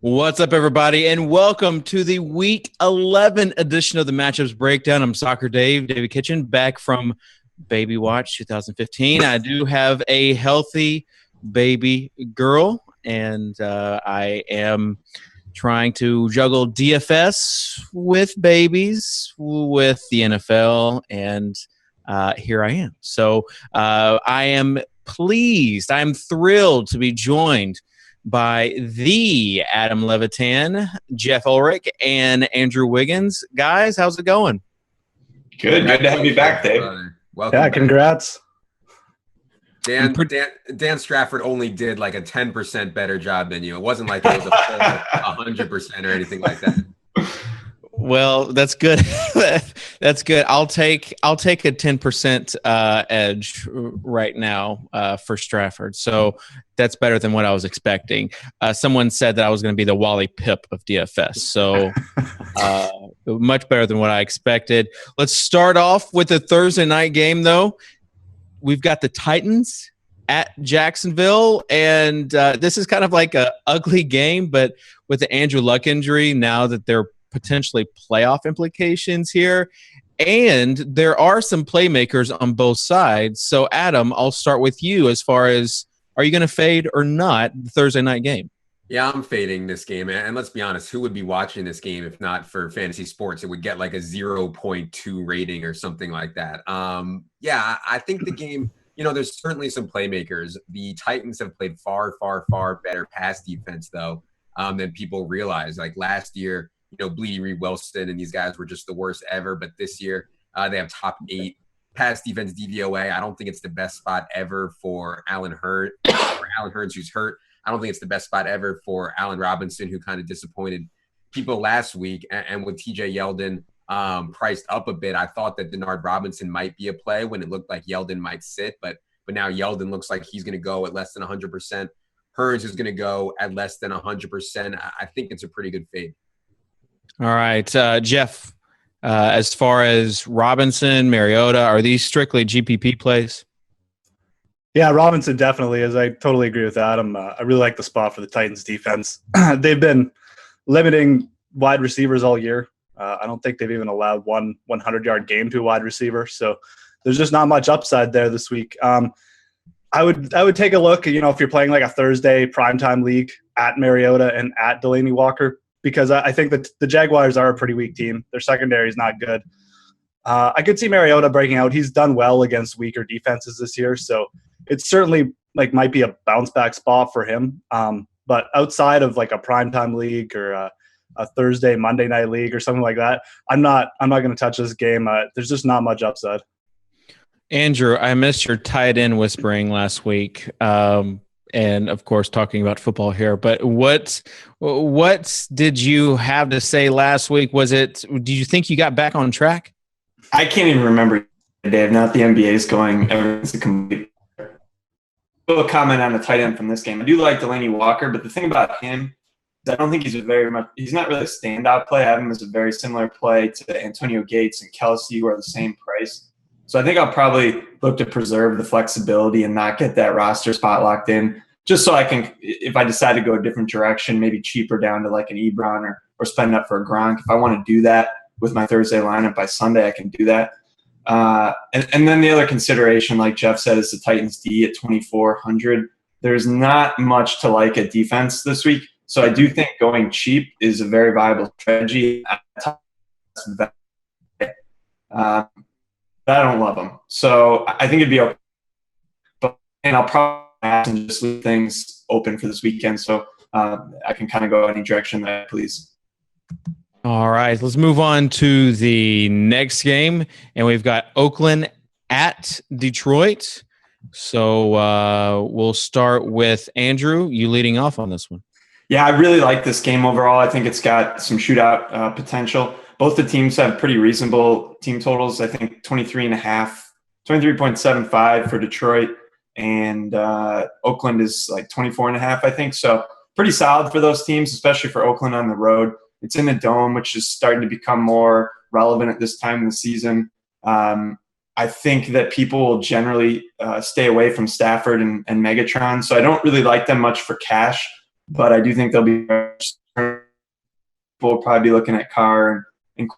What's up, everybody, and welcome to the Week 11 edition of the Matchups Breakdown. I'm Socrdave, David Kitchen, back from Baby Watch 2015. I do have a healthy baby girl, and I am trying to juggle DFS with babies, with the NFL, and here I am. So I am pleased, I'm thrilled to be joined by the Adam Levitan, Geoff Ulrich, and Andrew Wiggins. Guys, how's it going? Good to have you back, Dave. Welcome back. Congrats. Dan Strafford only did like a 10% better job than you. It wasn't like it was a full 100% or anything like that. Well, that's good. That's good. I'll take a 10% edge right now for Strafford. So that's better than what I was expecting. Someone said that I was going to be the Wally Pipp of DFS. So much better than what I expected. Let's start off with the Thursday night game, though. We've got the Titans at Jacksonville, and this is kind of like an ugly game, but with the Andrew Luck injury, now that they're potentially playoff implications here, and there are some playmakers on both sides. So Adam, I'll start with you as far as, are you going to fade or not the Thursday night game? Yeah, I'm fading this game, and let's be honest, who would be watching this game if not for fantasy sports? It would get like a 0.2 rating or something like that. Yeah, I think the game, there's certainly some playmakers. The Titans have played far better pass defense though than people realize. Like last year, Bleedy Reed Wilson and these guys were just the worst ever. But this year, they have top 8 pass defense DVOA. I don't think it's the best spot ever for Allen Hurns, who's hurt. I don't think it's the best spot ever for Allen Robinson, who kind of disappointed people last week. And with TJ Yeldon priced up a bit, I thought that Denard Robinson might be a play when it looked like Yeldon might sit. But now Yeldon looks like he's going to go at less than 100%. Hurns is going to go at less than 100%. I think it's a pretty good fade. All right, Geoff, as far as Robinson, Mariota, are these strictly GPP plays? Yeah, Robinson definitely is. I totally agree with Adam. I really like the spot for the Titans defense. They've been limiting wide receivers all year. I don't think they've even allowed one 100-yard game to a wide receiver. So there's just not much upside there this week. I would take a look, if you're playing like a Thursday primetime league at Mariota and at Delaney Walker, because I think that the Jaguars are a pretty weak team. Their secondary is not good. I could see Mariota breaking out. He's done well against weaker defenses this year, so it's certainly might be a bounce back spot for him. But outside of like a primetime league or a Thursday, Monday night league or something like that, I'm not going to touch this game. There's just not much upside. Andrew, I missed your tight end whispering last week. And of course, talking about football here, but what did you have to say last week? Did you think you got back on track? I can't even remember, Dave. Not the NBA's going. Everything's a complete. A comment on the tight end from this game. I do like Delaney Walker, but the thing about him is I don't think he's not really a standout play. I have him as a very similar play to Antonio Gates and Kelsey, who are the same price. So I think I'll probably look to preserve the flexibility and not get that roster spot locked in, just so I can, if I decide to go a different direction, maybe cheaper down to like an Ebron or spend up for a Gronk. If I want to do that with my Thursday lineup by Sunday, I can do that. And then the other consideration, like Geoff said, is the Titans D at 2,400. There's not much to like at defense this week. So I do think going cheap is a very viable strategy. I don't love them. So I think it'd be okay. And I'll probably just leave things open for this weekend so I can kind of go any direction that I please. All right, let's move on to the next game. And we've got Oakland at Detroit. So we'll start with Andrew, you leading off on this one. Yeah, I really like this game overall. I think it's got some shootout potential. Both the teams have pretty reasonable team totals. I think 23.75 for Detroit, and Oakland is like 24.5, I think. So pretty solid for those teams, especially for Oakland on the road. It's in the Dome, which is starting to become more relevant at this time of the season. I think that people will generally stay away from Stafford and Megatron. So I don't really like them much for cash, but I do think they'll be we'll probably be looking at Carr and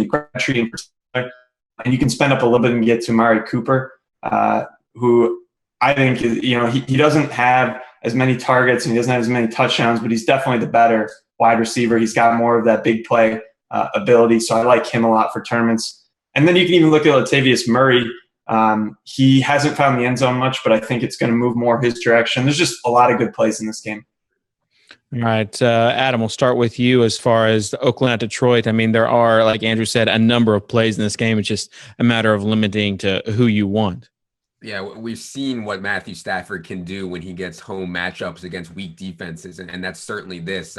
Crabtree in particular. And you can spend up a little bit and get to Amari Cooper, who I think is, he doesn't have as many targets and he doesn't have as many touchdowns, but he's definitely the better wide receiver. He's got more of that big play ability, so I like him a lot for tournaments. And then you can even look at Latavius Murray. He hasn't found the end zone much, but I think it's going to move more his direction. There's just a lot of good plays in this game. All right, Adam, we'll start with you as far as Oakland at Detroit. I mean, there are, like Andrew said, a number of plays in this game. It's just a matter of limiting to who you want. Yeah, we've seen what Matthew Stafford can do when he gets home matchups against weak defenses, and that's certainly this.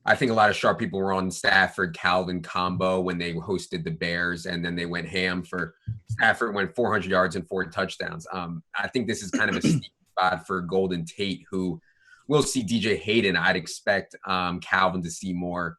I think a lot of sharp people were on Stafford Calvin combo when they hosted the Bears, and then they went ham for Stafford, went 400 yards and 4 touchdowns. I think this is kind of a steep spot for Golden Tate, who we'll see DJ Hayden. I'd expect Calvin to see more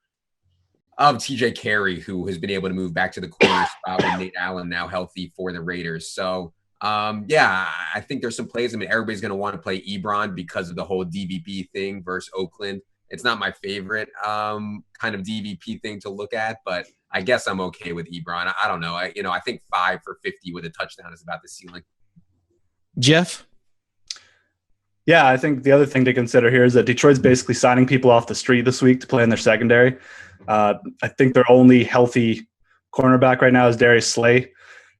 of TJ Carey, who has been able to move back to the corner spot with Nate Allen now healthy for the Raiders. So, I think there's some plays. I mean, everybody's going to want to play Ebron because of the whole DVP thing versus Oakland. It's not my favorite kind of DVP thing to look at, but I guess I'm okay with Ebron. I don't know. I think 5 for 50 with a touchdown is about the ceiling. Geoff? Yeah, I think the other thing to consider here is that Detroit's basically signing people off the street this week to play in their secondary. I think their only healthy cornerback right now is Darius Slay.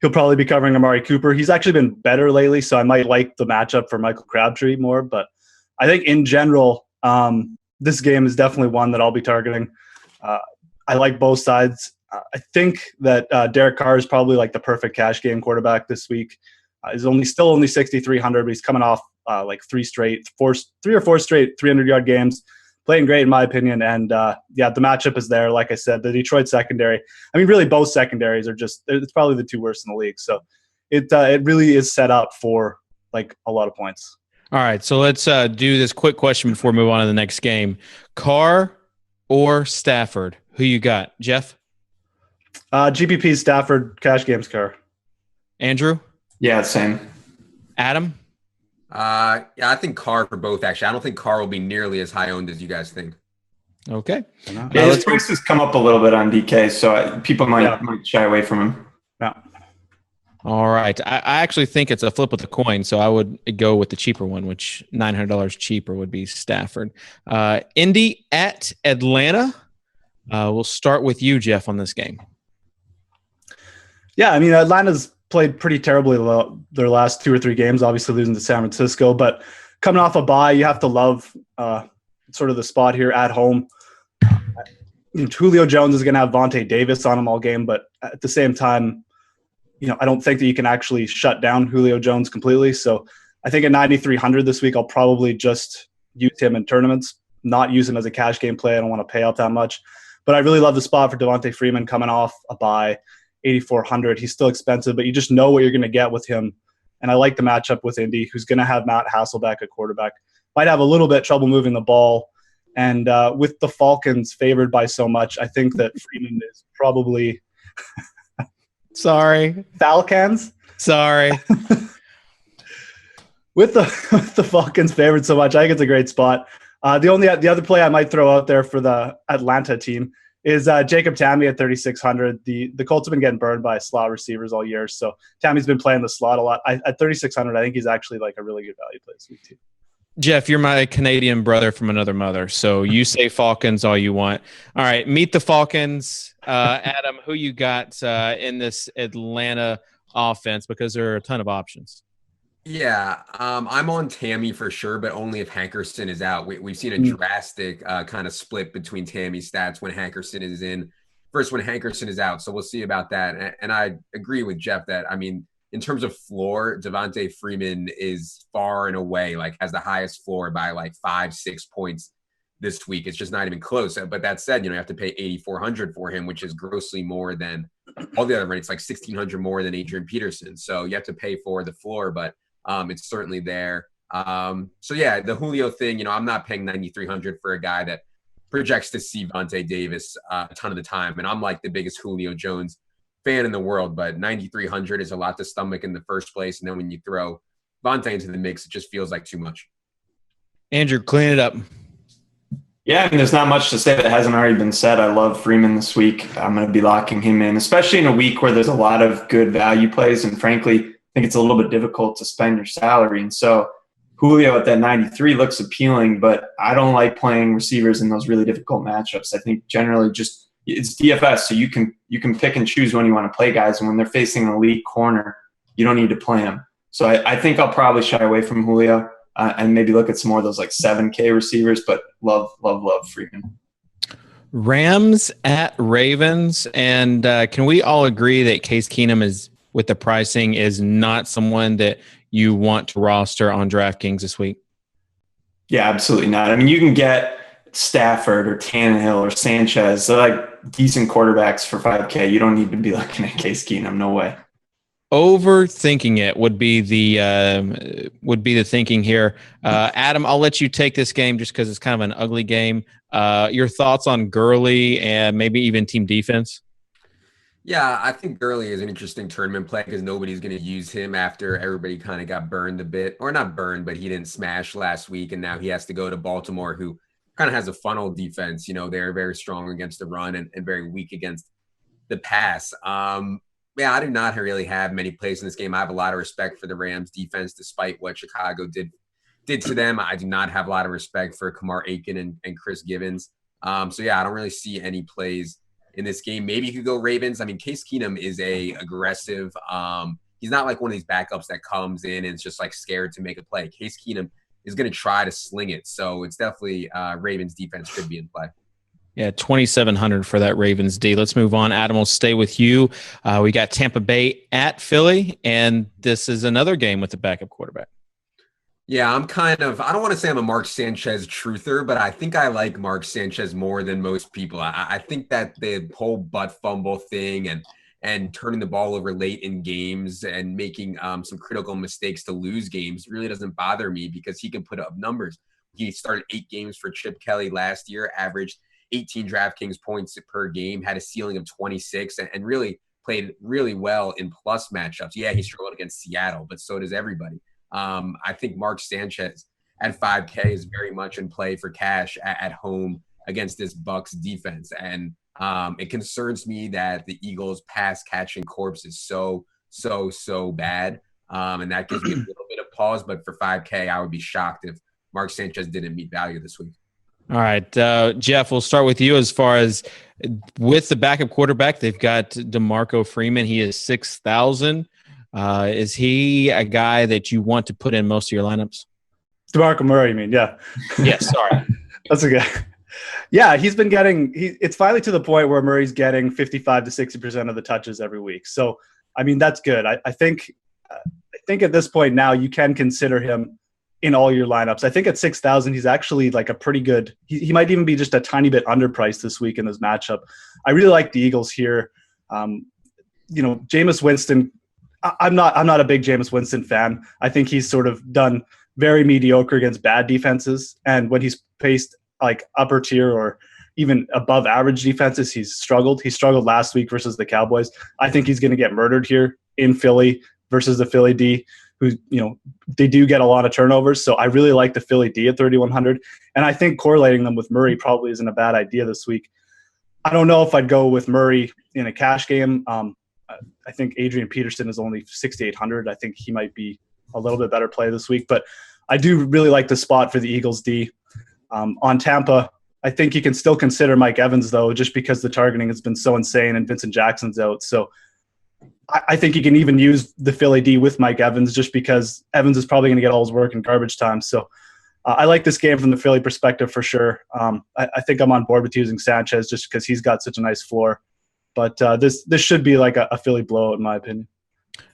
He'll probably be covering Amari Cooper. He's actually been better lately, so I might like the matchup for Michael Crabtree more. But I think in general, this game is definitely one that I'll be targeting. I like both sides. I think that Derek Carr is probably like the perfect cash game quarterback this week. He's still only 6,300, but he's coming off like 3 or 4 straight 300-yard games. Playing great in my opinion. And the matchup is there. Like I said, the Detroit secondary, I mean, really both secondaries are it's probably the 2 worst in the league. So it really is set up for like a lot of points. All right, so let's do this quick question before we move on to the next game. Carr or Stafford? Who you got? Geoff? GPP Stafford, cash games Carr. Andrew? Yeah, same. Adam? I think Carr for both, actually. I don't think Carr will be nearly as high owned as you guys think. Okay. Yeah, his prices come up a little bit on DK, so people might shy away from him. Yeah. All right. I actually think it's a flip of the coin, so I would go with the cheaper one, which $900 cheaper would be Stafford. Indy at Atlanta. We'll start with you, Geoff, on this game. Yeah, I mean, Atlanta's played pretty terribly their last 2 or 3 games, obviously losing to San Francisco. But coming off a bye, you have to love sort of the spot here at home. Julio Jones is going to have Vontae Davis on him all game, but at the same time, I don't think that you can actually shut down Julio Jones completely. So I think at 9,300 this week, I'll probably just use him in tournaments, not use him as a cash game play. I don't want to pay up that much. But I really love the spot for Devontae Freeman coming off a bye, 8,400. He's still expensive, but you just know what you're going to get with him. And I like the matchup with Indy, who's going to have Matt Hasselbeck at quarterback. Might have a little bit trouble moving the ball. And with the Falcons favored by so much, I think that Freeman is probably – Sorry. Falcons? Sorry. With the Falcons favored so much, I think it's a great spot. The other play I might throw out there for the Atlanta team is Jacob Tamme at 3,600. The Colts have been getting burned by slot receivers all year, so Tammy's been playing the slot a lot. At 3,600, I think he's actually like a really good value play this week too. Geoff, you're my Canadian brother from another mother, so you say Falcons all you want. All right, meet the Falcons. Adam, who you got in this Atlanta offense, because there are a ton of options. Yeah, I'm on Tamme for sure, but only if Hankerson is out. We've seen a drastic kind of split between Tammy's stats when Hankerson is in versus when Hankerson is out. So we'll see about that. And I agree with Geoff that, I mean, in terms of floor, Devontae Freeman is far and away, like has the highest floor by like 5-6 points this week. It's just not even close. But that said, you have to pay $8,400 for him, which is grossly more than all the other rates, like $1,600 more than Adrian Peterson. So you have to pay for the floor, but it's certainly there. So yeah, the Julio thing, I'm not paying $9,300 for a guy that projects to see Vontae Davis a ton of the time. And I'm like the biggest Julio Jones fan in the world, but $9,300 is a lot to stomach in the first place. And then when you throw Vontae into the mix, it just feels like too much. Andrew, clean it up. Yeah, I mean, there's not much to say that hasn't already been said. I love Freeman this week. I'm going to be locking him in, especially in a week where there's a lot of good value plays. And frankly, I think it's a little bit difficult to spend your salary. And so Julio at that 93 looks appealing, but I don't like playing receivers in those really difficult matchups. I think generally just it's DFS, so you can pick and choose when you want to play guys. And when they're facing an elite corner, you don't need to play them. So I think I'll probably shy away from Julio. And maybe look at some more of those like 7K receivers, but love Freeman. Rams at Ravens. And can we all agree that Case Keenum is, with the pricing, is not someone that you want to roster on DraftKings this week? Yeah, absolutely not. I mean, you can get Stafford or Tannehill or Sanchez. They're like decent quarterbacks for 5K. You don't need to be looking at Case Keenum. No way. Overthinking it would be the thinking here. Adam, I'll let you take this game just because it's kind of an ugly game. Your thoughts on Gurley and maybe even team defense? Yeah, I think Gurley is an interesting tournament play because nobody's going to use him after everybody kind of got burned a bit, or not burned, but he didn't smash last week, and now he has to go to Baltimore, who kind of has a funnel defense. They're very strong against the run and very weak against the pass. Yeah, I do not really have many plays in this game. I have a lot of respect for the Rams defense, despite what Chicago did to them. I do not have a lot of respect for Kamar Aiken and Chris Givens. So yeah, I don't really see any plays in this game. Maybe you could go Ravens. I mean, Case Keenum is a aggressive. He's not like one of these backups that comes in and is just like scared to make a play. Case Keenum is going to try to sling it. So it's definitely Ravens defense could be in play. Yeah, 2,700 for that Ravens D. Let's move on. Adam, we'll stay with you. We got Tampa Bay at Philly, and this is another game with the backup quarterback. Yeah, I don't want to say I'm a Mark Sanchez truther, but I think I like Mark Sanchez more than most people. I think that the whole butt fumble thing and turning the ball over late in games and making some critical mistakes to lose games really doesn't bother me because he can put up numbers. He started 8 games for Chip Kelly last year, averaged 18 DraftKings points per game, had a ceiling of 26, and really played really well in plus matchups. Yeah, he struggled against Seattle, but so does everybody. I think Mark Sanchez at 5K is very much in play for cash at home against this Bucs defense. And it concerns me that the Eagles' pass catching corpse is so bad. And that gives me a little bit of pause. But for 5K, I would be shocked if Mark Sanchez didn't meet value this week. All right, Geoff, we'll start with you as far as with the backup quarterback. They've got DeMarco Freeman. He is 6,000. Is he a guy that you want to put in most of your lineups? DeMarco Murray, you mean? Yeah. Yes, sorry. That's okay. Yeah, he's been getting it's finally to the point where Murray's getting 55 to 60% of the touches every week. So, I mean, that's good. I think at this point now you can consider him in all your lineups. I think at 6,000, he's actually like a pretty good. He might even be just a tiny bit underpriced this week in this matchup. I really like the Eagles here. Jameis Winston. I'm not a big Jameis Winston fan. I think he's sort of done very mediocre against bad defenses, and when he's faced like upper tier or even above average defenses, he's struggled. He struggled last week versus the Cowboys. I think he's going to get murdered here in Philly versus the Philly D, who, they do get a lot of turnovers. So I really like the Philly D at 3,100. And I think correlating them with Murray probably isn't a bad idea this week. I don't know if I'd go with Murray in a cash game. I think Adrian Peterson is only 6,800. I think he might be a little bit better play this week. But I do really like the spot for the Eagles D. On Tampa, I think you can still consider Mike Evans, though, just because the targeting has been so insane and Vincent Jackson's out. So I think you can even use the Philly D with Mike Evans just because Evans is probably going to get all his work in garbage time. So I like this game from the Philly perspective for sure. I think I'm on board with using Sanchez just because he's got such a nice floor. But this should be like a Philly blowout in my opinion.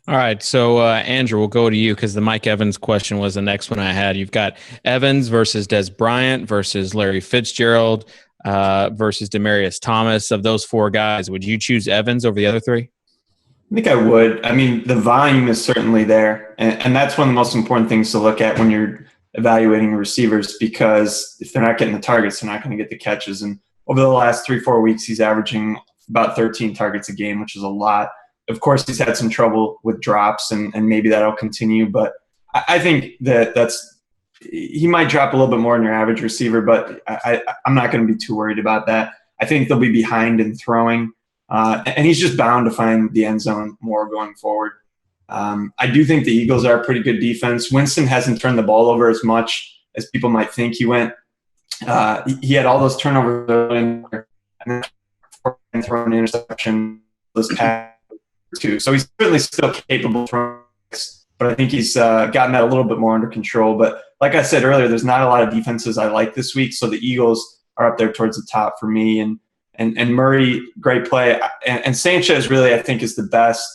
All right, so Andrew, we'll go to you because the Mike Evans question was the next one I had. You've got Evans versus Des Bryant versus Larry Fitzgerald versus Demaryius Thomas. Of those 4 guys, would you choose Evans over the other 3? I think I would. I mean, the volume is certainly there. And that's one of the most important things to look at when you're evaluating receivers, because if they're not getting the targets, they're not going to get the catches. And over the last 3-4 weeks, he's averaging about 13 targets a game, which is a lot. Of course, he's had some trouble with drops, and maybe that'll continue. But I think that's he might drop a little bit more than your average receiver, but I'm not going to be too worried about that. I think they'll be behind in throwing, and he's just bound to find the end zone more going forward. I do think the Eagles are a pretty good defense. Winston hasn't turned the ball over as much as people might think he went. He had all those turnovers and then thrown an interception this past two. So he's certainly still capable of throwing, but I think he's gotten that a little bit more under control. But like I said earlier, there's not a lot of defenses I like this week, so the Eagles are up there towards the top for me. And Murray, great play. And Sanchez really, I think, is the best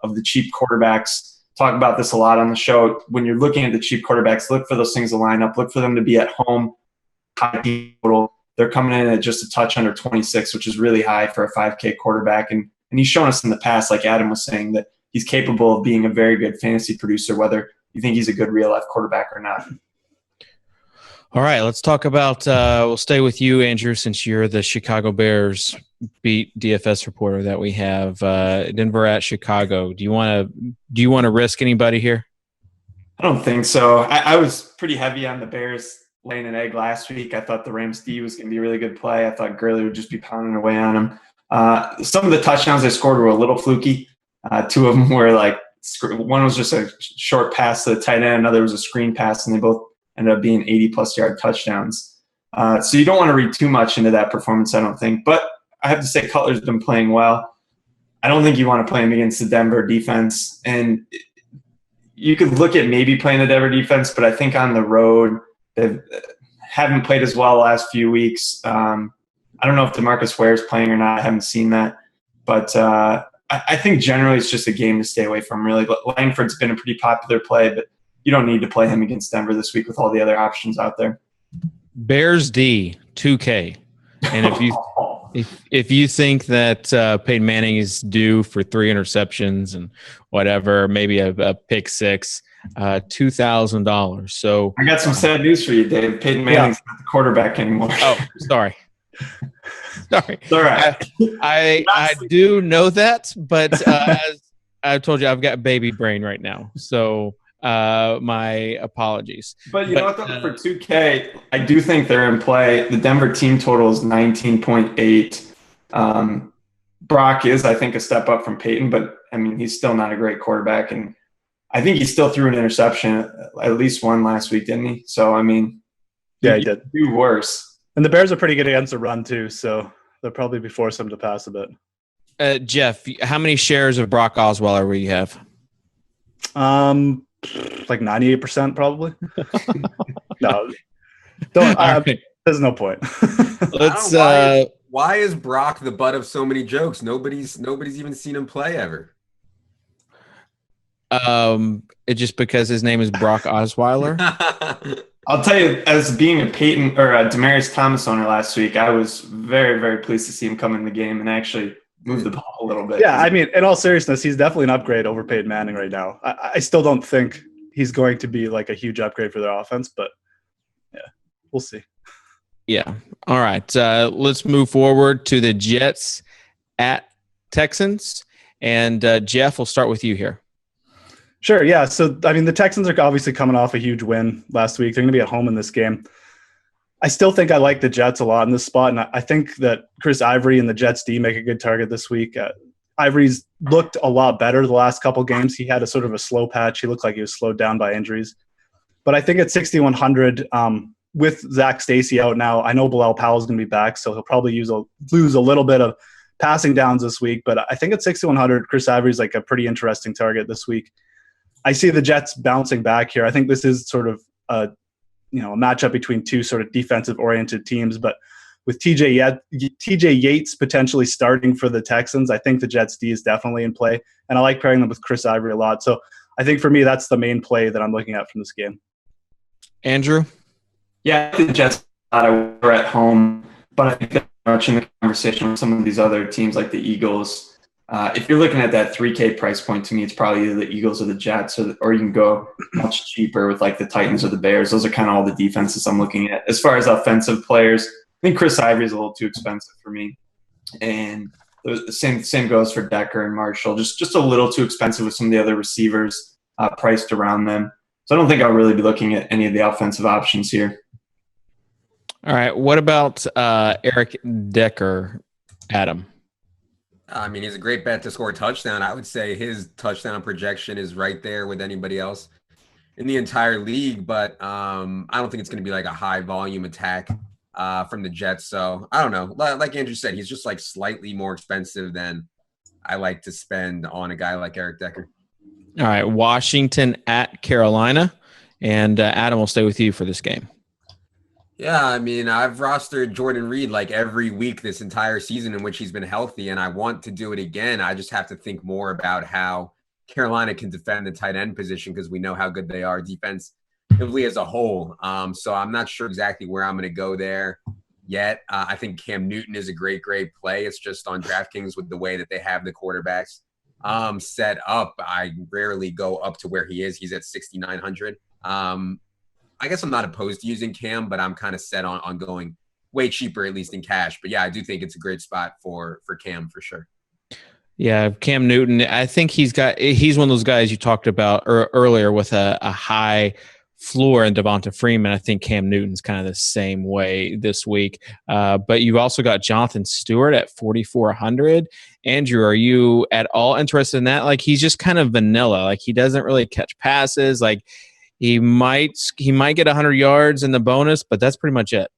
of the cheap quarterbacks. Talk about this a lot on the show. When you're looking at the cheap quarterbacks, look for those things to line up. Look for them to be at home, high total. They're coming in at just a touch under 26, which is really high for a 5K quarterback. And he's shown us in the past, like Adam was saying, that he's capable of being a very good fantasy producer, whether you think he's a good real-life quarterback or not. All right, let's talk about we'll stay with you, Andrew, since you're the Chicago Bears beat DFS reporter that we have. Denver at Chicago. Do you want to risk anybody here? I don't think so. I was pretty heavy on the Bears laying an egg last week. I thought the Rams D was going to be a really good play. I thought Gurley would just be pounding away on him. Some of the touchdowns they scored were a little fluky. Two of them were like, one was just a short pass to the tight end, another was a screen pass, and they both ended up being 80-plus yard touchdowns. So you don't want to read too much into that performance, I don't think. But I have to say Cutler's been playing well. I don't think you want to play him against the Denver defense. And you could look at maybe playing the Denver defense, but I think on the road they haven't played as well the last few weeks. I don't know if DeMarcus Ware is playing or not. I haven't seen that. But I think generally it's just a game to stay away from, really. Langford's been a pretty popular play, but you don't need to play him against Denver this week with all the other options out there. Bears D, 2K. And if you think that Peyton Manning is due for 3 interceptions and whatever, maybe a pick six, $2,000. So I got some sad news for you, Dave. Peyton Manning's not the quarterback anymore. Oh, sorry. Sorry. It's all right. I do know that, but as I told you, I've got baby brain right now. So my apologies. But you know what, though, for 2K, I do think they're in play. The Denver team total is 19.8. Brock is, I think, a step up from Peyton, but, I mean, he's still not a great quarterback. And I think he still threw an interception, at least one last week, didn't he? So, I mean, yeah, he did. Do worse. And the Bears are pretty good against the run, too, so they'll probably be forced him to pass a bit. Geoff, how many shares of Brock Osweiler will you have? Like 98% probably. No, don't. Right. There's no point. Let's. Why is Brock the butt of so many jokes? Nobody's even seen him play ever. It's just because his name is Brock Osweiler. I'll tell you, as being a Peyton or a Demaryius Thomas owner last week, I was very, very pleased to see him come in the game and actually move the ball a little bit. Yeah, I mean, in all seriousness, he's definitely an upgrade over Peyton Manning right now. I still don't think he's going to be like a huge upgrade for their offense, but yeah, we'll see. Yeah. All right. Let's move forward to the Jets at Texans. And Geoff, we'll start with you here. Sure, yeah. So, I mean, the Texans are obviously coming off a huge win last week. They're going to be at home in this game. I still think I like the Jets a lot in this spot, and I think that Chris Ivory and the Jets D make a good target this week. Ivory's looked a lot better the last couple games. He had a sort of a slow patch. He looked like he was slowed down by injuries. But I think at 6,100, with Zach Stacy out now, I know Bilal Powell's going to be back, so he'll probably lose a little bit of passing downs this week. But I think at 6,100, Chris Ivory's like a pretty interesting target this week. I see the Jets bouncing back here. I think this is sort of a matchup between two sort of defensive-oriented teams. But with TJ Yates potentially starting for the Texans, I think the Jets D is definitely in play. And I like pairing them with Chris Ivory a lot. So I think for me, that's the main play that I'm looking at from this game. Andrew? Yeah, I think the Jets are at home, but I think they're much in the conversation with some of these other teams like the Eagles. If you're looking at that 3K price point, to me, it's probably either the Eagles or the Jets, or you can go much cheaper with like the Titans or the Bears. Those are kind of all the defenses I'm looking at. As far as offensive players, I think Chris Ivory is a little too expensive for me. And the same goes for Decker and Marshall. Just a little too expensive with some of the other receivers priced around them. So I don't think I'll really be looking at any of the offensive options here. All right. What about Eric Decker, Adam? I mean, he's a great bet to score a touchdown. I would say his touchdown projection is right there with anybody else in the entire league, but I don't think it's going to be like a high volume attack from the Jets. So I don't know. Like Andrew said, he's just like slightly more expensive than I like to spend on a guy like Eric Decker. All right. Washington at Carolina, and Adam will stay with you for this game. Yeah, I mean, I've rostered Jordan Reed like every week this entire season in which he's been healthy, and I want to do it again. I just have to think more about how Carolina can defend the tight end position because we know how good they are defensively as a whole. So I'm not sure exactly where I'm going to go there yet. I think Cam Newton is a great play. It's just on DraftKings with the way that they have the quarterbacks set up. I rarely go up to where he is. He's at 6,900. I guess I'm not opposed to using Cam, but I'm kind of set on going way cheaper, at least in cash. But yeah, I do think it's a great spot for Cam for sure. Yeah, Cam Newton. I think he's one of those guys you talked about earlier with a high floor in Devonta Freeman. I think Cam Newton's kind of the same way this week. But you've also got Jonathan Stewart at 4,400. Andrew, are you at all interested in that? Like, he's just kind of vanilla. Like, he doesn't really catch passes. Like, he might get 100 yards in the bonus, but that's pretty much it.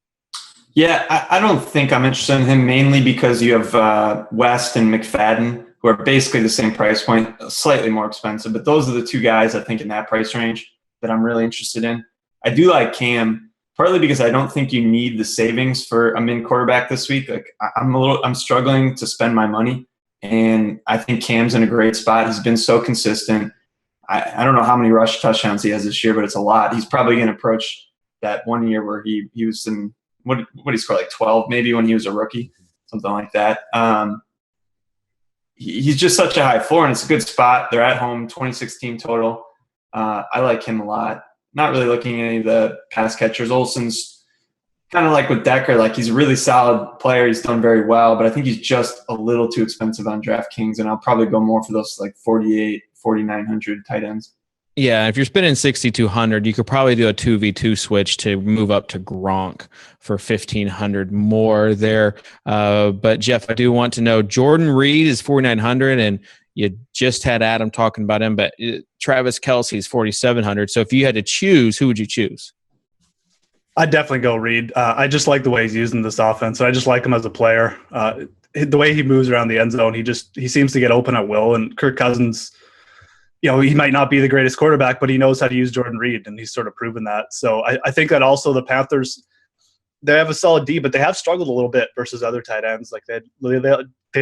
Yeah, I don't think I'm interested in him, mainly because you have West and McFadden, who are basically the same price point, slightly more expensive. But those are the two guys I think in that price range that I'm really interested in. I do like Cam, partly because I don't think you need the savings for a min quarterback this week. Like, I'm struggling to spend my money, and I think Cam's in a great spot. He's been so consistent. I don't know how many rush touchdowns he has this year, but it's a lot. He's probably going to approach that 1 year where he was in what he scored, like 12 maybe when he was a rookie, something like that. He's just such a high floor, and it's a good spot. They're at home, 2016 total. I like him a lot. Not really looking at any of the pass catchers. Olsen's kind of like with Decker, like he's a really solid player. He's done very well, but I think he's just a little too expensive on DraftKings, and I'll probably go more for those like 4,900 tight ends. Yeah, if you're spending 6,200, you could probably do a 2v2 switch to move up to Gronk for 1,500 more there. But Geoff, I do want to know, Jordan Reed is 4,900, and you just had Adam talking about him, but Travis Kelce is 4,700. So if you had to choose, who would you choose? I'd definitely go Reed. I just like the way he's using this offense. I just like him as a player. The way he moves around the end zone, he seems to get open at will. And Kirk Cousins, he might not be the greatest quarterback, but he knows how to use Jordan Reed, and he's sort of proven that. So I think that also the Panthers, they have a solid D, but they have struggled a little bit versus other tight ends. Like they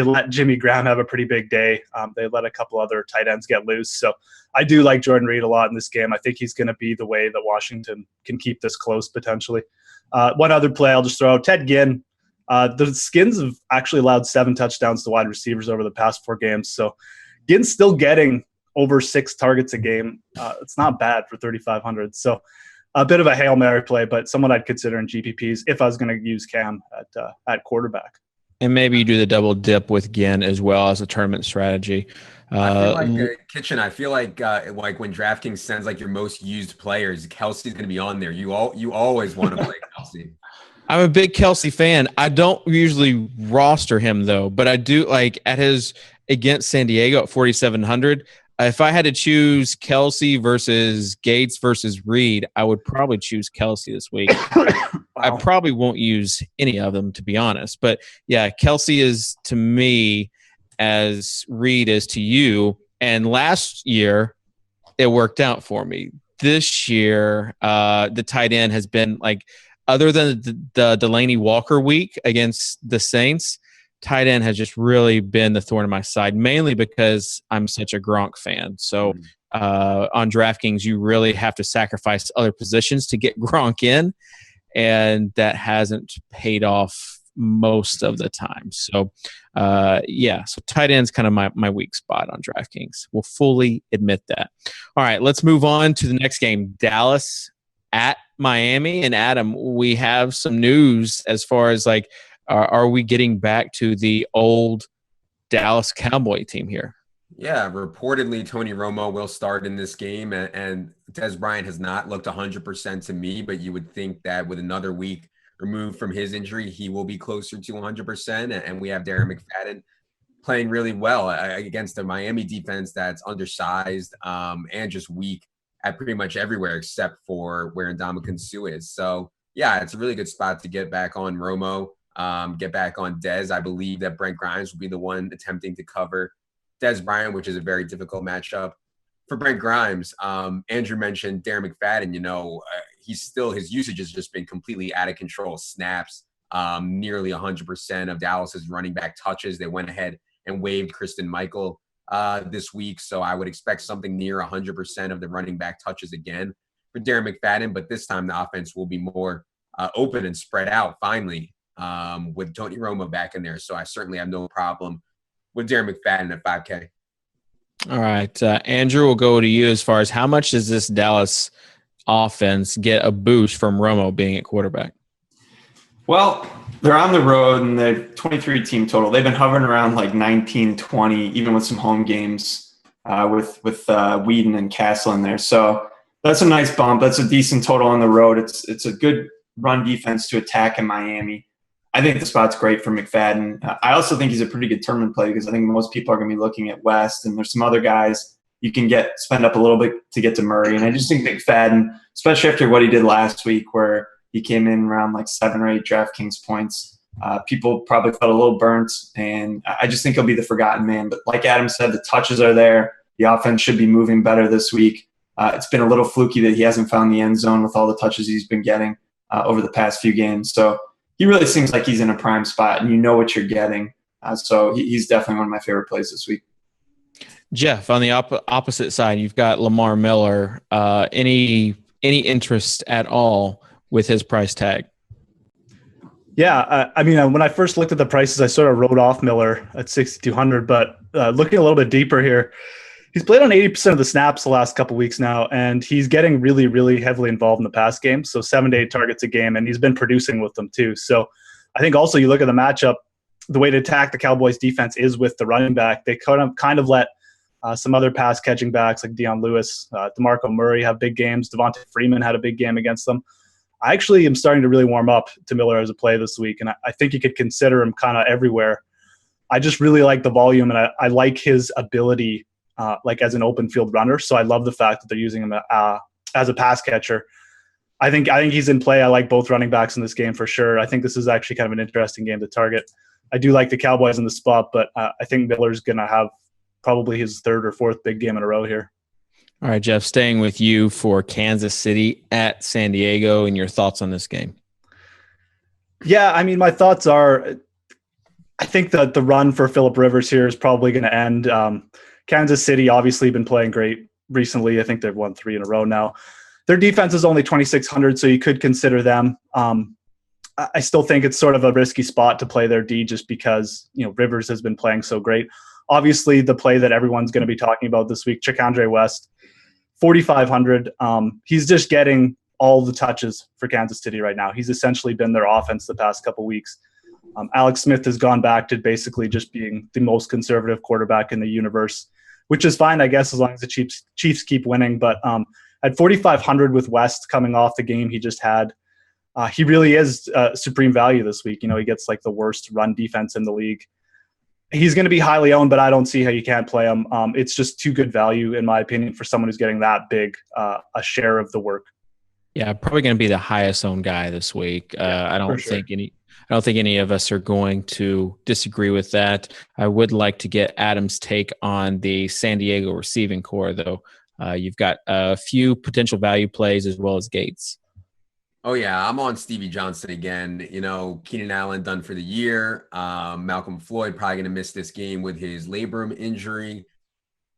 let Jimmy Graham have a pretty big day. They let a couple other tight ends get loose. So I do like Jordan Reed a lot in this game. I think he's going to be the way that Washington can keep this close potentially. One other play I'll just throw out, Ted Ginn. The Skins have actually allowed 7 touchdowns to wide receivers over the past 4 games. So Ginn's still getting over 6 targets a game. It's not bad for 3,500. So a bit of a Hail Mary play, but someone I'd consider in GPPs if I was going to use Cam at quarterback. And maybe you do the double dip with Ginn as well as a tournament strategy. I feel like Kitchen. I feel like when DraftKings sends like your most used players, Kelsey's going to be on there. You always want to play Kelsey. I'm a big Kelce fan. I don't usually roster him though, but I do like at his against San Diego at 4,700. If I had to choose Kelce versus Gates versus Reed, I would probably choose Kelce this week. Wow. I probably won't use any of them, to be honest. But, yeah, Kelce is to me as Reed is to you. And last year, it worked out for me. This year, the tight end has been, like, other than the Delaney Walker week against the Saints, tight end has just really been the thorn in my side, mainly because I'm such a Gronk fan. So on DraftKings, you really have to sacrifice other positions to get Gronk in, and that hasn't paid off most of the time. So, so tight end's kind of my weak spot on DraftKings. We'll fully admit that. All right, let's move on to the next game, Dallas at Miami. And Adam, we have some news as far as like, are we getting back to the old Dallas Cowboy team here? Yeah, reportedly Tony Romo will start in this game, and Des Bryant has not looked 100% to me, but you would think that with another week removed from his injury, he will be closer to 100%. And we have Darren McFadden playing really well against a Miami defense that's undersized and just weak at pretty much everywhere except for where Ndamukong Suh is. So, yeah, it's a really good spot to get back on Romo, get back on Dez. I believe that Brent Grimes will be the one attempting to cover Des Bryant, which is a very difficult matchup. For Brent Grimes, Andrew mentioned Darren McFadden. His usage has just been completely out of control. Snaps, nearly 100% of Dallas's running back touches. They went ahead and waived Kristen Michael this week. So I would expect something near 100% of the running back touches again for Darren McFadden. But this time the offense will be more open and spread out finally with Tony Romo back in there. So I certainly have no problem with Darren McFadden at 5K. All right. Andrew, we'll go to you as far as how much does this Dallas offense get a boost from Romo being at quarterback? Well, they're on the road and they're 23 team total. They've been hovering around like 19, 20, even with some home games with Whedon and Castle in there. So that's a nice bump. That's a decent total on the road. It's a good run defense to attack in Miami. I think the spot's great for McFadden. I also think he's a pretty good tournament play because I think most people are going to be looking at West, and there's some other guys you can spend up a little bit to get to Murray. And I just think McFadden, especially after what he did last week where he came in around like 7 or 8 DraftKings points, people probably felt a little burnt, and I just think he'll be the forgotten man. But like Adam said, the touches are there. The offense should be moving better this week. It's been a little fluky that he hasn't found the end zone with all the touches he's been getting over the past few games. So he really seems like he's in a prime spot, and you know what you're getting. So he's definitely one of my favorite plays this week. Geoff, on the opposite side, you've got Lamar Miller. Any interest at all with his price tag? Yeah, I mean, when I first looked at the prices, I sort of wrote off Miller at 6,200. But looking a little bit deeper here, he's played on 80% of the snaps the last couple of weeks now, and he's getting really, really heavily involved in the pass game. So 7 to 8 targets a game, and he's been producing with them too. So I think also you look at the matchup, the way to attack the Cowboys defense is with the running back. They kind of let some other pass catching backs like Dion Lewis, DeMarco Murray have big games. Devonta Freeman had a big game against them. I actually am starting to really warm up to Miller as a play this week, and I think you could consider him kind of everywhere. I just really like the volume, and I like his ability like as an open field runner. So I love the fact that they're using him as a pass catcher. I think he's in play. I like both running backs in this game for sure. I think this is actually kind of an interesting game to target. I do like the Cowboys in the spot, but I think Miller's going to have probably his 3rd or 4th big game in a row here. All right, Geoff, staying with you for Kansas City at San Diego and your thoughts on this game. Yeah, I mean, my thoughts are I think that the run for Phillip Rivers here is probably going to end. Kansas City obviously been playing great recently. I think they've won 3 in a row now. Their defense is only 2,600, so you could consider them. I still think it's sort of a risky spot to play their D just because, Rivers has been playing so great. Obviously, the play that everyone's going to be talking about this week, Chakandre West, 4,500. He's just getting all the touches for Kansas City right now. He's essentially been their offense the past couple weeks. Alex Smith has gone back to basically just being the most conservative quarterback in the universe, which is fine, I guess, as long as the Chiefs keep winning. But at 4,500 with West coming off the game he just had, he really is supreme value this week. He gets like the worst run defense in the league. He's going to be highly owned, but I don't see how you can't play him. It's just too good value, in my opinion, for someone who's getting that big a share of the work. Yeah, probably going to be the highest owned guy this week. I don't think any of us are going to disagree with that. I would like to get Adam's take on the San Diego receiving core, though. You've got a few potential value plays as well as Gates. Oh, yeah, I'm on Stevie Johnson again. Keenan Allen done for the year. Malcolm Floyd probably going to miss this game with his labrum injury.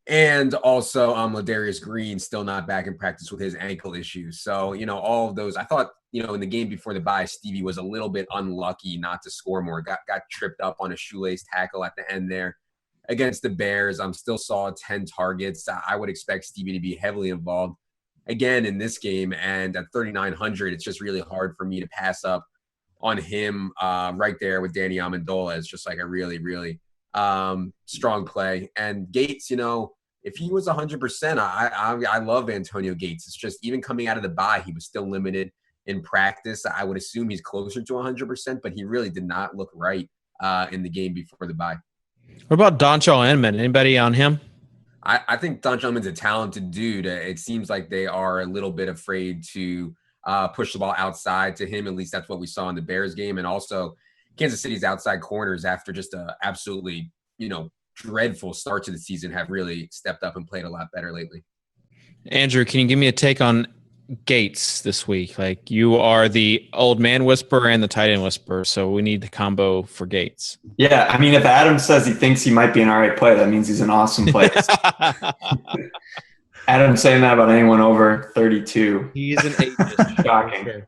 And also Ladarius Green still not back in practice with his ankle issues. So, all of those. I thought, in the game before the bye, Stevie was a little bit unlucky not to score more. Got tripped up on a shoelace tackle at the end there against the Bears. Still saw 10 targets. I would expect Stevie to be heavily involved again in this game. And at 3,900, it's just really hard for me to pass up on him right there with Danny Amendola. It's just like a really, really Strong play. And Gates, if he was 100%, I love Antonio Gates. It's just even coming out of the bye, he was still limited in practice. I would assume he's closer to 100%, but he really did not look right in the game before the bye. What about Donchal Inman? Anybody on him? I think Donchal Inman's a talented dude. It seems like they are a little bit afraid to push the ball outside to him. At least that's what we saw in the Bears game. And also Kansas City's outside corners, after just a absolutely, dreadful start to the season, have really stepped up and played a lot better lately. Andrew, can you give me a take on Gates this week? Like, you are the old man whisperer and the tight end whisperer, so we need the combo for Gates. Yeah, I mean, if Adam says he thinks he might be an all right play, that means he's an awesome play. Adam's saying that about anyone over 32. He's an ageist. Shocking. Sure.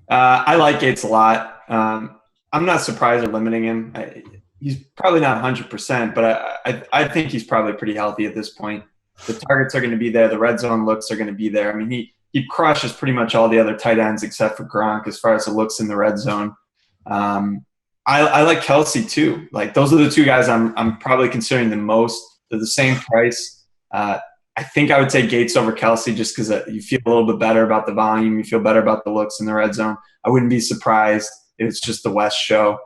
I like Gates a lot. I'm not surprised they're limiting him. He's probably not 100%, but I think he's probably pretty healthy at this point. The targets are going to be there. The red zone looks are going to be there. I mean, he crushes pretty much all the other tight ends except for Gronk as far as the looks in the red zone. I like Kelsey too. Like, those are the two guys I'm probably considering the most. They're the same price. I think I would take Gates over Kelsey just because you feel a little bit better about the volume. You feel better about the looks in the red zone. I wouldn't be surprised if it's just the West show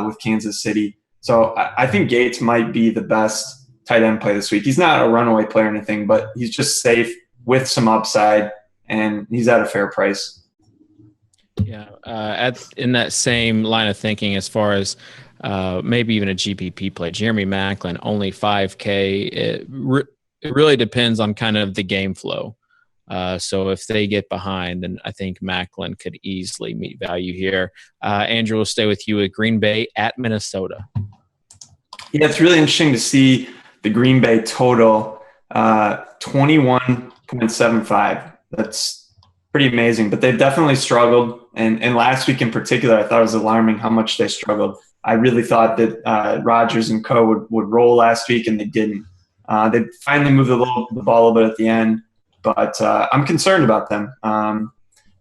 with Kansas City. So I think Gates might be the best tight end play this week. He's not a runaway player or anything, but he's just safe with some upside, and he's at a fair price. Yeah, in that same line of thinking, as far as maybe even a GPP play, Jeremy Maclin, only 5K. It really depends on kind of the game flow. So if they get behind, then I think Maclin could easily meet value here. Andrew, will stay with you with Green Bay at Minnesota. Yeah, it's really interesting to see the Green Bay total, 21.75. That's pretty amazing, but they've definitely struggled. And last week in particular, I thought it was alarming how much they struggled. I really thought that Rodgers and co would roll last week, and they didn't. They finally moved the ball a little bit at the end, but I'm concerned about them.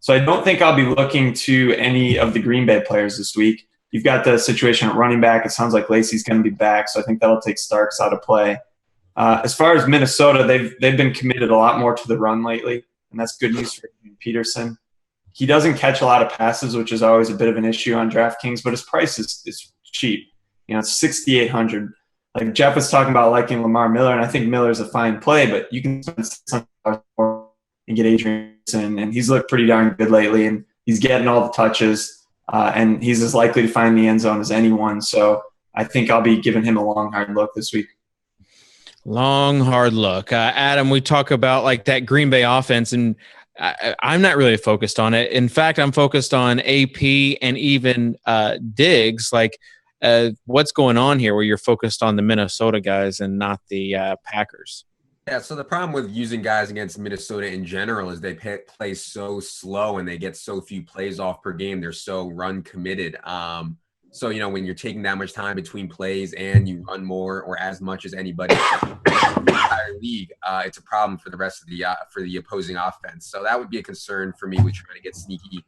So I don't think I'll be looking to any of the Green Bay players this week. You've got the situation at running back. It sounds like Lacey's going to be back, so I think that'll take Starks out of play. As far as Minnesota, they've been committed a lot more to the run lately, and that's good news for Peterson. He doesn't catch a lot of passes, which is always a bit of an issue on DraftKings, but his price is cheap. It's $6,800. Like Geoff was talking about liking Lamar Miller, and I think Miller's a fine play, but you can spend $600 more and get Adrian Peterson, and he's looked pretty darn good lately, and he's getting all the touches. And he's as likely to find the end zone as anyone. So I think I'll be giving him a long, hard look this week. Long, hard look. Adam, we talk about like that Green Bay offense, and I'm not really focused on it. In fact, I'm focused on AP and even Diggs. Like, what's going on here where you're focused on the Minnesota guys and not the Packers? Yeah, so the problem with using guys against Minnesota in general is they play so slow and they get so few plays off per game. They're so run committed. So, when you're taking that much time between plays and you run more or as much as anybody in the entire league, it's a problem for the rest of the opposing offense. So that would be a concern for me. We try to get sneaky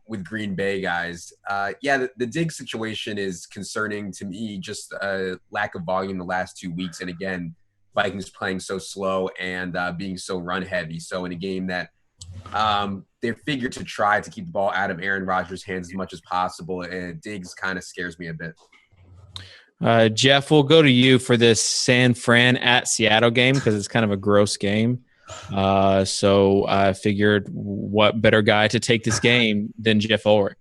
with Green Bay guys. The Diggs situation is concerning to me, just a lack of volume the last 2 weeks. And again, Vikings playing so slow and being so run heavy. So in a game that they're figured to try to keep the ball out of Aaron Rodgers' hands as much as possible, and Diggs kind of scares me a bit. Geoff, we'll go to you for this San Fran at Seattle game because it's kind of a gross game. So I figured what better guy to take this game than Geoff Ulrich.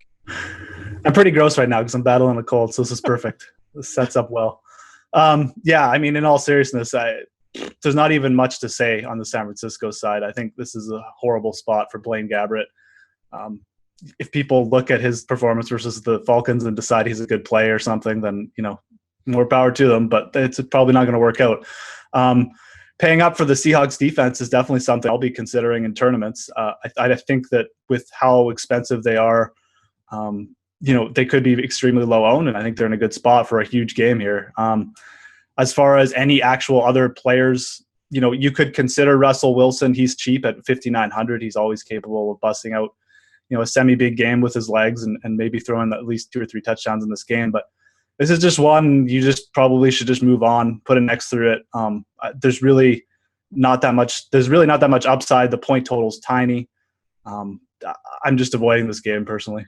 I'm pretty gross right now because I'm battling a cold, so this is perfect. This sets up well. In all seriousness, there's not even much to say on the San Francisco side. I think this is a horrible spot for Blaine Gabbert. If people look at his performance versus the Falcons and decide he's a good play or something, then, more power to them, but it's probably not going to work out. Paying up for the Seahawks defense is definitely something I'll be considering in tournaments. I think that with how expensive they are, they could be extremely low owned, and I think they're in a good spot for a huge game here. As far as any actual other players, you could consider Russell Wilson. He's cheap at 5,900. He's always capable of busting out, a semi-big game with his legs and maybe throwing at least 2 or 3 touchdowns in this game. But this is just one you just probably should just move on, put an X through it. There's really not that much. There's really not that much upside. The point total's tiny. I'm just avoiding this game personally.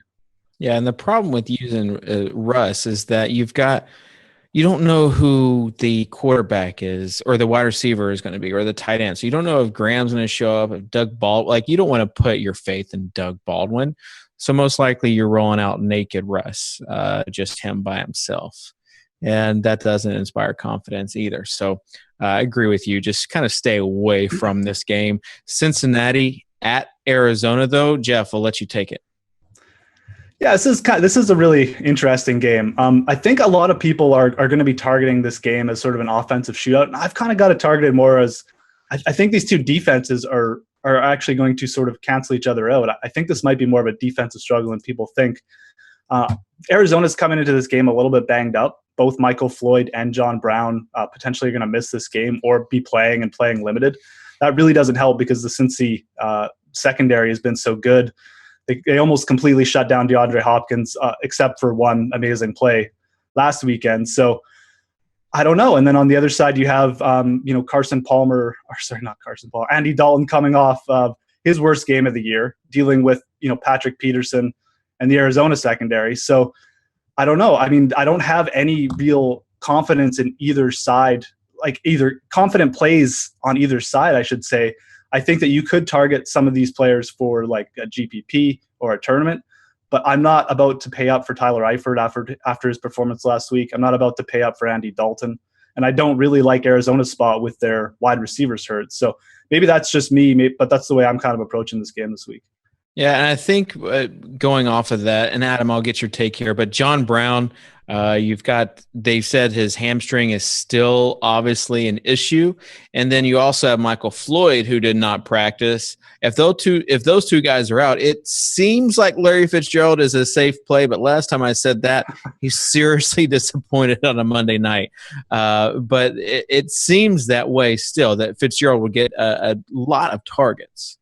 Yeah, and the problem with using Russ is that you don't know who the quarterback is or the wide receiver is going to be or the tight end. So you don't know if Graham's going to show up, if Doug Baldwin. Like, you don't want to put your faith in Doug Baldwin. So most likely you're rolling out naked Russ, just him by himself. And that doesn't inspire confidence either. So I agree with you. Just kind of stay away from this game. Cincinnati at Arizona, though. Geoff, I'll let you take it. Yeah, this is a really interesting game. I think a lot of people are going to be targeting this game as sort of an offensive shootout. And I've kind of got it targeted more as I think these two defenses are actually going to sort of cancel each other out. I think this might be more of a defensive struggle than people think. Arizona's coming into this game a little bit banged up. Both Michael Floyd and John Brown potentially are going to miss this game or be playing limited. That really doesn't help because the Cincy secondary has been so good. They almost completely shut down DeAndre Hopkins, except for one amazing play last weekend. So I don't know. And then on the other side, you have Andy Dalton coming off his worst game of the year, dealing with Patrick Peterson and the Arizona secondary. So I don't know. I mean, I don't have any real confidence in either side, like either confident plays on either side, I should say. I think that you could target some of these players for like a GPP or a tournament, but I'm not about to pay up for Tyler Eifert after his performance last week. I'm not about to pay up for Andy Dalton. And I don't really like Arizona's spot with their wide receivers hurt. So maybe that's just me, but that's the way I'm kind of approaching this game this week. Yeah, and I think going off of that, and Adam, I'll get your take here, but John Brown, they've said his hamstring is still obviously an issue. And then you also have Michael Floyd, who did not practice. If those two guys are out, it seems like Larry Fitzgerald is a safe play. But last time I said that, he's seriously disappointed on a Monday night. But it seems that way still, that Fitzgerald will get a lot of targets.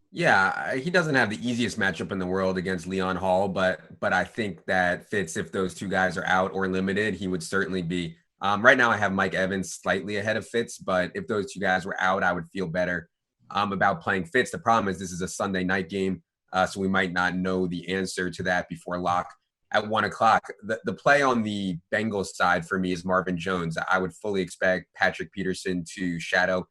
Yeah, he doesn't have the easiest matchup in the world against Leon Hall, but I think that Fitz, if those two guys are out or limited, he would certainly be. Right now I have Mike Evans slightly ahead of Fitz, but if those two guys were out, I would feel better about playing Fitz. The problem is this is a Sunday night game, so we might not know the answer to that before lock at 1 o'clock. The play on the Bengals side for me is Marvin Jones. I would fully expect Patrick Peterson to shadow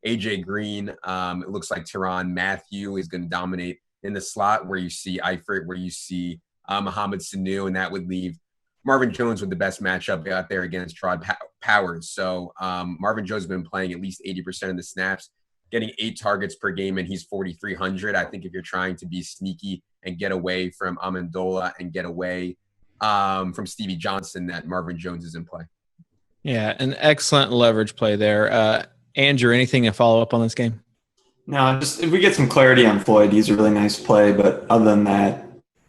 AJ Green. It looks like Tyrann Mathieu is going to dominate in the slot where you see Eifert, where you see Mohamed Sanu, and that would leave Marvin Jones with the best matchup out there against Trod Powers. So Marvin Jones has been playing at least 80% of the snaps, getting 8 targets per game, and he's 4,300. I think if you're trying to be sneaky and get away from Amendola and get away from Stevie Johnson, that Marvin Jones is in play. Yeah, an excellent leverage play there. Andrew, anything to follow up on this game? No, just if we get some clarity on Floyd, he's a really nice play. But other than that,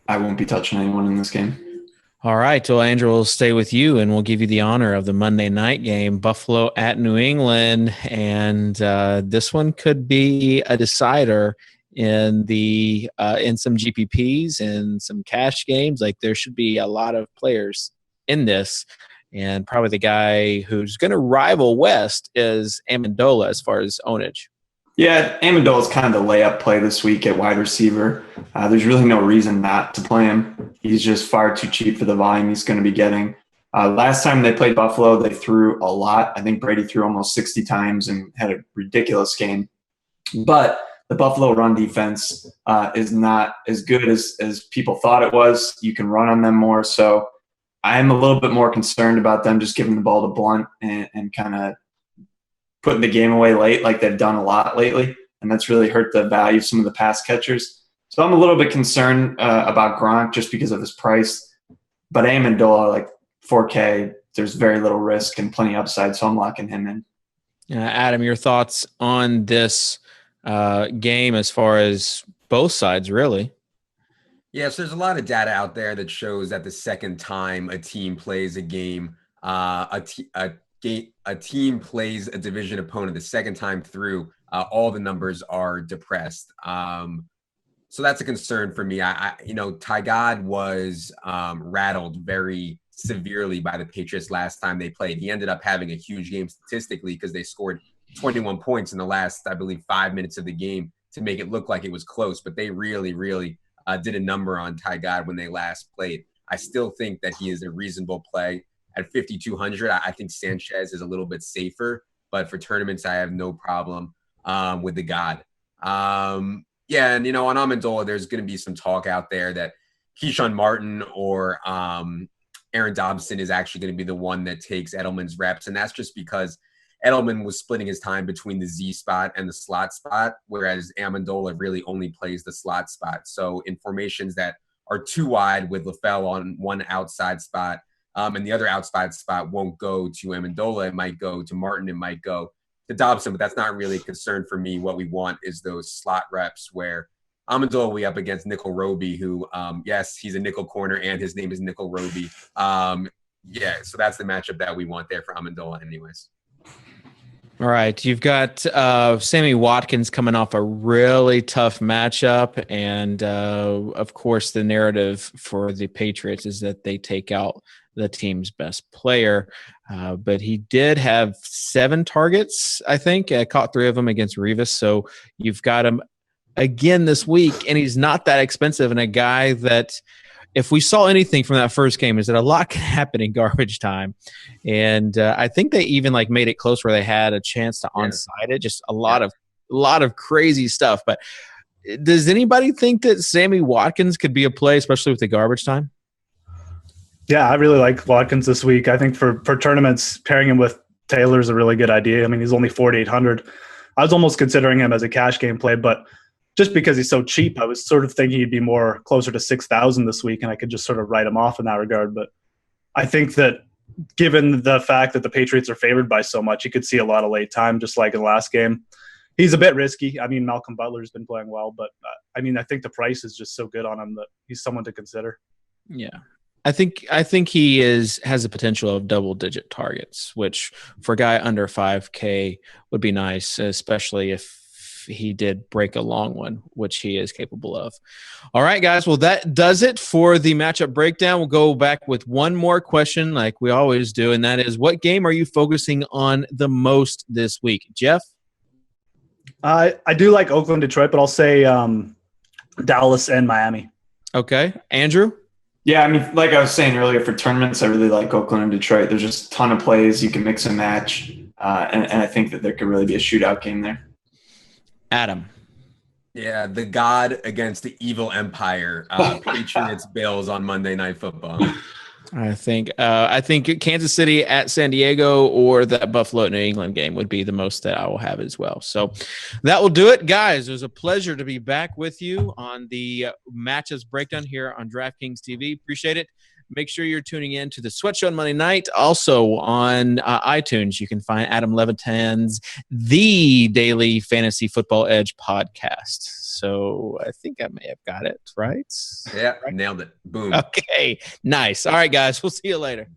I won't be touching anyone in this game. All right. Well, Andrew, we'll stay with you, and we'll give you the honor of the Monday night game, Buffalo at New England. And this one could be a decider in some GPPs and some cash games. Like, there should be a lot of players in this. And probably the guy who's going to rival West is Amendola as far as ownage. Yeah, Amendola is kind of the layup play this week at wide receiver. There's really no reason not to play him. He's just far too cheap for the volume he's going to be getting. Last time they played Buffalo, they threw a lot. I think Brady threw almost 60 times and had a ridiculous game. But the Buffalo run defense is not as good as people thought it was. You can run on them more. So I'm a little bit more concerned about them just giving the ball to Blunt and kind of putting the game away late like they've done a lot lately. And that's really hurt the value of some of the pass catchers. So I'm a little bit concerned about Gronk just because of his price. But Amendola, like 4K, there's very little risk and plenty upside, so I'm locking him in. Adam, your thoughts on this game as far as both sides, really? Yes, there's a lot of data out there that shows that the second time a team plays a game, a team plays a division opponent the second time through, all the numbers are depressed. So that's a concern for me. Ty God was rattled very severely by the Patriots last time they played. He ended up having a huge game statistically because they scored 21 points in the last, I believe, 5 minutes of the game to make it look like it was close. But they really, really did a number on Ty God when they last played. I still think that he is a reasonable play at 5,200. I think Sanchez is a little bit safer, but for tournaments, I have no problem with the God. Yeah, and, on Amendola, there's going to be some talk out there that Keyshawn Martin or Aaron Dobson is actually going to be the one that takes Edelman's reps, and that's just because Edelman was splitting his time between the Z spot and the slot spot, whereas Amendola really only plays the slot spot. So in formations that are too wide with LaFell on one outside spot, and the other outside spot won't go to Amendola, it might go to Martin, it might go to Dobson, but that's not really a concern for me. What we want is those slot reps where Amendola will be up against Nickel Roby, who, yes, he's a nickel corner and his name is Nickel Roby. Yeah, so that's the matchup that we want there for Amendola anyways. All right, you've got Sammy Watkins coming off a really tough matchup, and of course the narrative for the Patriots is that they take out the team's best player, but he did have 7 targets, I think, caught 3 of them against Revis, so you've got him again this week, and he's not that expensive, and a guy that if we saw anything from that first game is that a lot can happen in garbage time. And I think they even made it close where they had a chance to onside it. Just a lot of crazy stuff. But does anybody think that Sammy Watkins could be a play, especially with the garbage time? Yeah, I really like Watkins this week. I think for tournaments, pairing him with Taylor is a really good idea. I mean, he's only 4,800. I was almost considering him as a cash game play, but just because he's so cheap, I was sort of thinking he'd be more closer to 6,000 this week, and I could just sort of write him off in that regard. But I think that given the fact that the Patriots are favored by so much, you could see a lot of late time, just like in the last game. He's a bit risky. I mean, Malcolm Butler's been playing well, but I think the price is just so good on him that he's someone to consider. Yeah. I think he has the potential of double-digit targets, which for a guy under 5K would be nice, especially if he did break a long one, which he is capable of. All right, guys. Well, that does it for the matchup breakdown. We'll go back with one more question like we always do, and that is, what game are you focusing on the most this week? Geoff? I do like Oakland, Detroit, but I'll say Dallas and Miami. Okay. Andrew? Yeah, I mean, like I was saying earlier, for tournaments, I really like Oakland and Detroit. There's just a ton of plays. You can mix and match, and I think that there could really be a shootout game there. Adam? Yeah, the God against the evil empire. Patriots Bills on Monday Night Football. I think Kansas City at San Diego or that Buffalo New England game would be the most that I will have as well. So that will do it, guys. It was a pleasure to be back with you on the matches breakdown here on DraftKings TV. Appreciate it. Make sure you're tuning in to the Sweat Show on Monday night. Also on iTunes, you can find Adam Levitan's The Daily Fantasy Football Edge podcast. So I think I may have got it right. Yeah, nailed it. Boom. Okay, nice. All right, guys. We'll see you later.